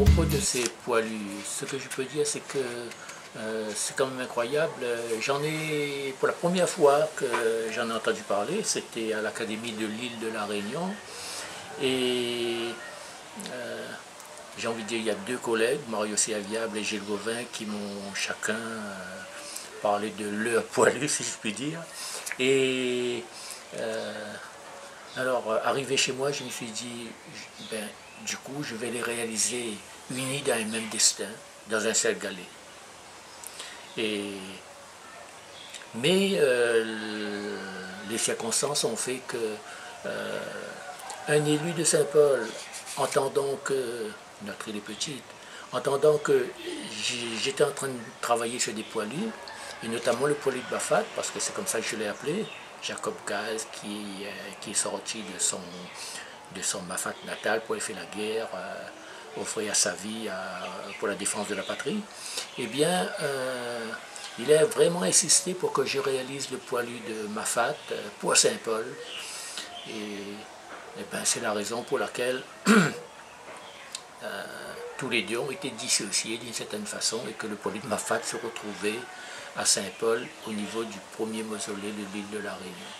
propos de ces poilus, ce que je peux dire, c'est que c'est quand même incroyable. Pour la première fois que j'en ai entendu parler, c'était à l'Académie de l'île de la Réunion. Et j'ai envie de dire, il y a deux collègues, Mario Serviable et Gilles Gauvin, qui m'ont chacun parlé de leur poilu, si je puis dire. Et alors, arrivé chez moi, je me suis dit, ben, du coup, je vais les réaliser unis dans un même destin, dans un seul galet. Mais les circonstances ont fait que un élu de Saint-Paul, entendant que, notre île est petite, entendant que j'étais en train de travailler sur des poilus, et notamment le poilu de Bafat, parce que c'est comme ça que je l'ai appelé, Jacob Gaz, qui est sorti de son Bafat natal pour faire la guerre, offrir sa vie pour la défense de la patrie, eh bien, il a vraiment insisté pour que je réalise le poilu de Mafat pour Saint-Paul. Et ben, c'est la raison pour laquelle tous les deux ont été dissociés d'une certaine façon et que le poilu de Mafat se retrouvait à Saint-Paul au niveau du premier mausolée de l'île de la Réunion.